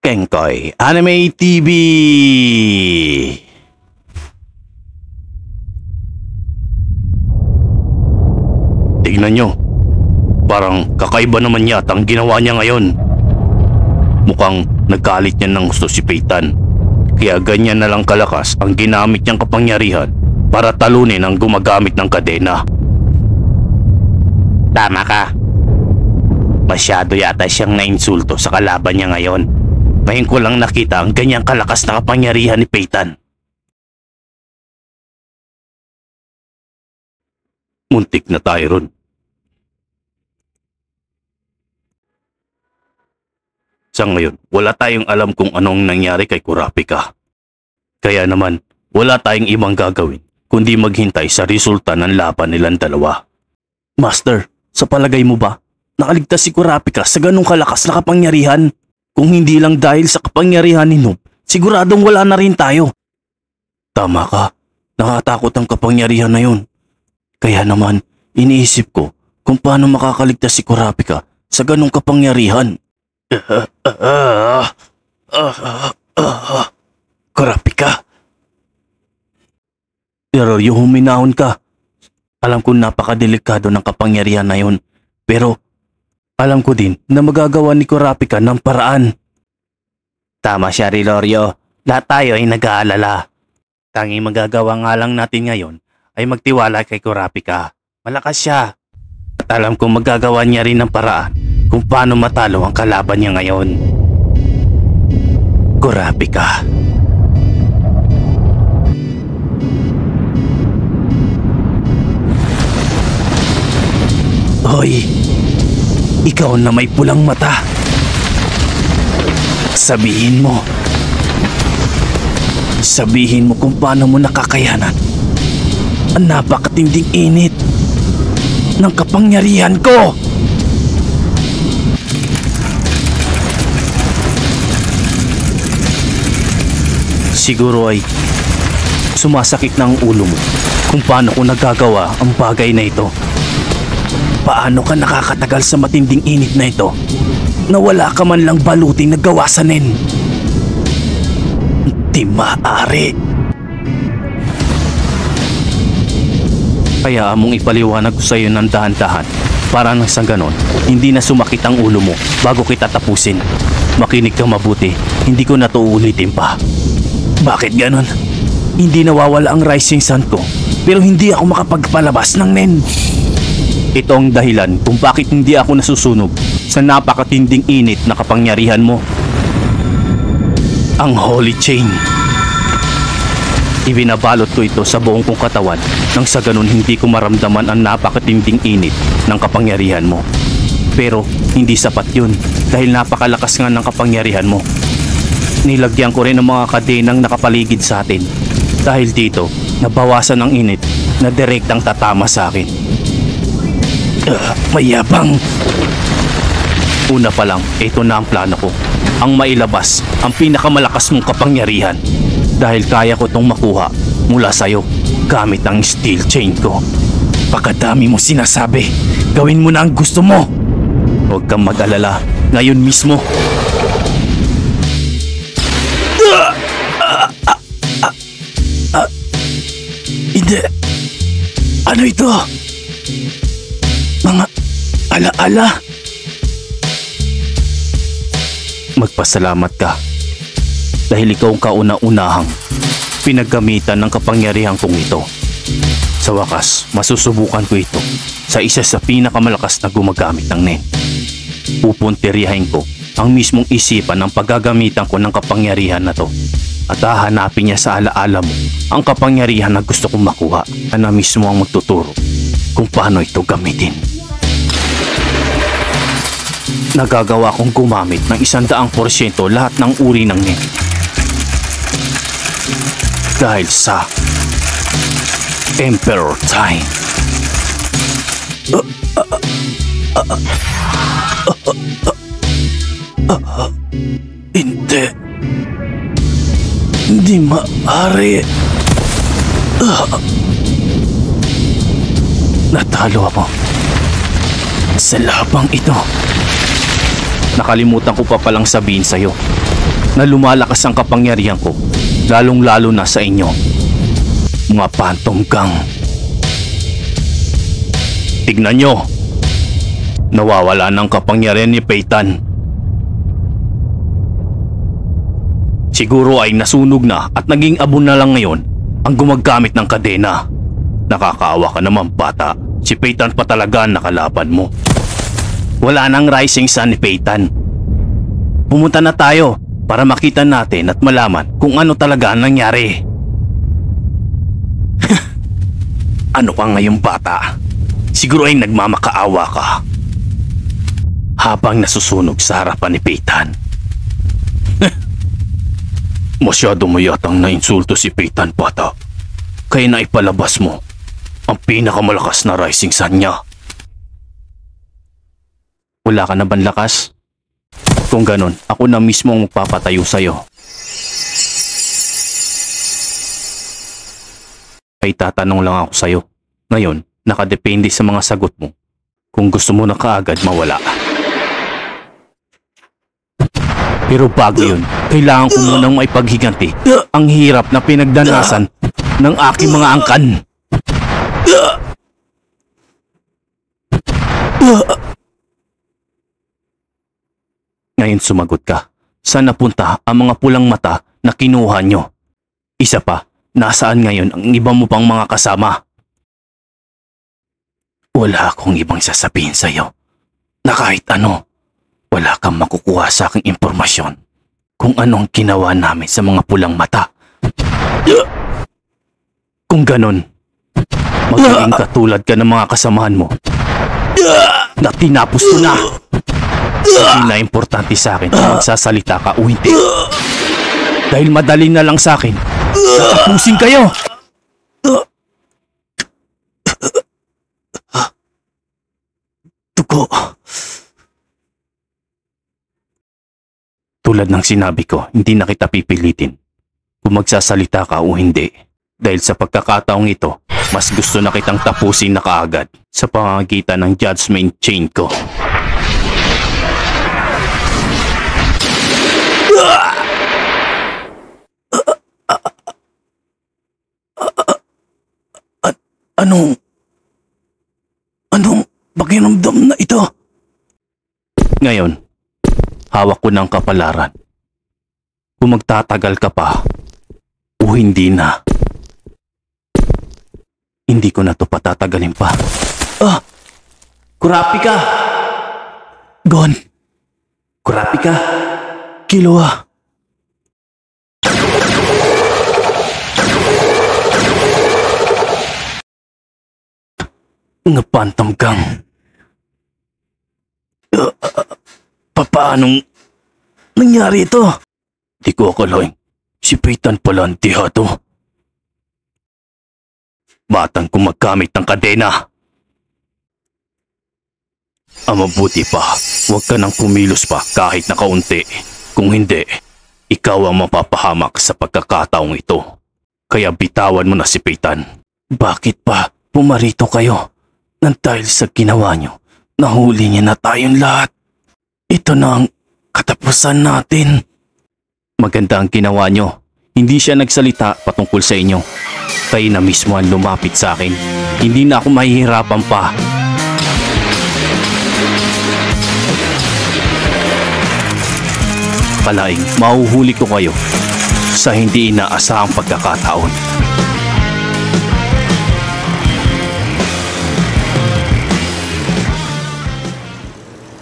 Kengkoy Anime TV. Tignan nyo, parang kakaiba naman yata ang ginawa niya ngayon. Mukhang nagkalit niya ng gusto si Peyton, kaya ganyan na lang kalakas ang ginamit niyang kapangyarihan para talunin ang gumagamit ng kadena. Tama ka. Masyado yata siyang nainsulto sa kalaban niya ngayon. Ngayon ko lang nakita ang ganyang kalakas na kapangyarihan ni Peyton. Muntik na tayo ron. Sa ngayon, wala tayong alam kung anong nangyari kay Kurapika. Kaya naman, wala tayong ibang gagawin kundi maghintay sa resulta ng laban nilang dalawa. Master, sa palagay mo ba, nakaligtas si Kurapika sa ganong kalakas na kapangyarihan? Kung hindi lang dahil sa kapangyarihan ni Noob, siguradong wala na rin tayo. Tama ka, nakatakot ang kapangyarihan na yun. Kaya naman, iniisip ko kung paano makakaligtas si Kurapika sa ganong kapangyarihan. Kurapika. Pero yung huminahon ka. Alam ko napakadelikado ng kapangyarihan na yun. Pero alam ko din na magagawa ni Kurapika ng paraan. Tama siya, Rilorio. Lahat tayo ay nag-aalala. Tanging magagawa nga lang natin ngayon ay magtiwala kay Kurapika. Malakas siya. At alam kong magagawa niya rin ng paraan kung paano matalo ang kalaban niya ngayon. Kurapika. Hoy, ikaw na may pulang mata. Sabihin mo kung paano mo nakakayanan ang napakatinding init ng kapangyarihan ko. Siguro ay sumasakit na ang ulo mo kung paano ko nagagawa ang bagay na ito. Paano ka nakakatagal sa matinding init na ito na wala ka man lang baluting na gawasanin? Di maaari. Kaya among ipaliwanag ko sa iyo ng dahan-dahan para nang sa ganon, hindi na sumakit ang ulo mo bago kita tapusin. Makinig kang mabuti, hindi ko na to uulitin pa. Bakit ganon? Hindi nawawala ang rising sun ko pero hindi ako makapagpalabas ng nen. Ito ang dahilan kung bakit hindi ako nasusunog sa napakatinding init na kapangyarihan mo. Ang Holy Chain. Ibinabalot ko ito sa buong kong katawan nang sa ganun hindi ko maramdaman ang napakatinding init ng kapangyarihan mo. Pero hindi sapat yun dahil napakalakas nga ng kapangyarihan mo. Nilagyan ko rin ng mga kadenang nakapaligid sa atin. Dahil dito, nabawasan ang init na direktang tatama sa akin. Mayabang. Una pa lang, ito na ang plano ko. Ang mailabas ang pinakamalakas mong kapangyarihan. Dahil kaya ko itong makuha mula sa'yo gamit ang steel chain ko. Pagkadami mo sinasabi, gawin mo na ang gusto mo. Huwag kang mag-alala, ngayon mismo. Hindi. Ano ito? Mga alaala. Magpasalamat ka dahil ikaw ang kauna-unahang pinaggamitan ng kapangyarihan kong ito. Sa wakas, masusubukan ko ito sa isa sa pinakamalakas na gumagamit ng nen. Pupuntiryahin ko ang mismong isipan ng paggagamitan ko ng kapangyarihan na to at hahanapin niya sa alaala mo ang kapangyarihan na gusto kong makuha na mismo ang magtuturo kung paano ito gamitin. Nagagawa kong gumamit ng 100% lahat ng uri ng nen. Dahil sa Emperor Time. Hindi. Hindi maaari. Natalo ako sa labang ito. Nakalimutan ko pa palang sabihin sa'yo. na lumalakas ang kapangyarihan ko, lalong-lalo na sa inyo, mga Phantom Gang. Tignan nyo, nawawala ng kapangyarihan ni Peyton. Siguro ay nasunog na at naging abon na lang ngayon ang gumagamit ng kadena. Nakakaawa ka naman, bata. Si Peyton pa talaga ang nakalaban mo. Wala nang rising sun ni Peyton. Pumunta na tayo para makita natin at malaman kung ano talaga ang nangyari. Ano ka ngayon, bata? Siguro ay nagmamakaawa ka. Habang nasusunog sa harapan ni Peyton. Masyado mo yatang nainsulto si Peyton, bata. Kaya na ipalabas mo ang pinakamalakas na rising sun niya. Wala ka na bang lakas? Kung ganon, ako na mismo ang magpapatayo sa'yo. Ay tatanong lang ako sa'yo. Ngayon, nakadepende sa mga sagot mo. Kung gusto mo na kaagad mawala. Pero bago yun, kailangan ko munang maipaghiganti ang hirap na pinagdanasan ng aking mga angkan. Ngayon sumagot ka. Saan napunta ang mga pulang mata na kinuha nyo? Isa pa, nasaan ngayon ang iba mo pang mga kasama? Wala akong ibang sasabihin sa'yo na kahit ano, wala kang makukuha sa aking impormasyon kung anong ginawa namin sa mga pulang mata. Kung ganon, magiging katulad ka ng mga kasamahan mo na tinapos ko na. Hindi na importante sa akin kung magsasalita ka o hindi. Dahil madali na lang sa akin, tatapusin kayo! Tuko. Tulad ng sinabi ko, hindi na kita pipilitin kung magsasalita ka o hindi. Dahil sa pagkakataong ito, mas gusto na kitang tapusin na kaagad sa pamamagitan ng judgment chain ko. Anong pakiramdam na ito? Ngayon, hawak ko ng kapalaran. Kung magtatagal ka pa o hindi na, hindi ko na to patatagalin pa. Kurapika! Gon! Kurapika! Killua! Nga Phantom Gang. Paanong nangyari ito? Di ko akalain. Si Peyton pala ang tihado. Batang kung magkamit ng kadena. Ang mabuti pa, huwag ka nang kumilos pa kahit na kaunti. Kung hindi, ikaw ang mapapahamak sa pagkakataong ito. Kaya bitawan mo na si Peyton. Bakit pa pumarito kayo? Nang dahil sa ginawa nyo, nahuli niya na tayong lahat. Ito na ang katapusan natin. Maganda ang ginawa nyo. Hindi siya nagsalita patungkol sa inyo. Kayo na mismo ang lumapit sa akin. Hindi na ako mahihirapan pa. Kalaing mahuhuli ko kayo sa hindi inaasahang pagkakataon.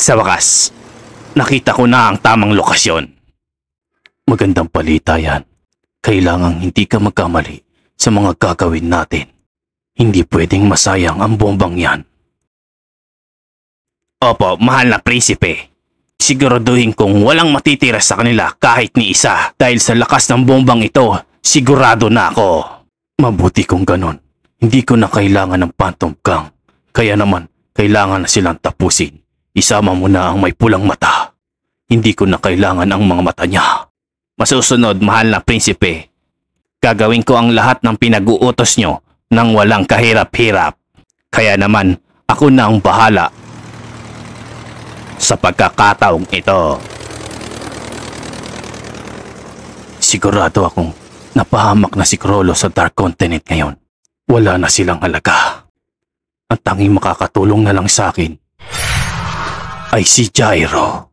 Sa wakas, nakita ko na ang tamang lokasyon. Magandang balita yan. Kailangang hindi ka magkamali sa mga gagawin natin. Hindi pwedeng masayang ang bombang yan. Opo, mahal na prinsipe. Siguraduhin kong walang matitira sa kanila kahit ni isa. Dahil sa lakas ng bombang ito, sigurado na ako. Mabuti kung ganon. Hindi ko na kailangan ng Phantom Gang. Kaya naman, kailangan na silang tapusin. Isama mo na ang may pulang mata. Hindi ko na kailangan ang mga mata niya. Masusunod, mahal na prinsipe. Gagawin ko ang lahat ng pinag-uutos nyo nang walang kahirap-hirap. Kaya naman, ako na ang bahala sa pagkakataong ito. Sigurado akong napahamak na si Chrollo sa Dark Continent ngayon. Wala na silang halaga. Ang tanging makakatulong na lang sa akin ay si Gyro.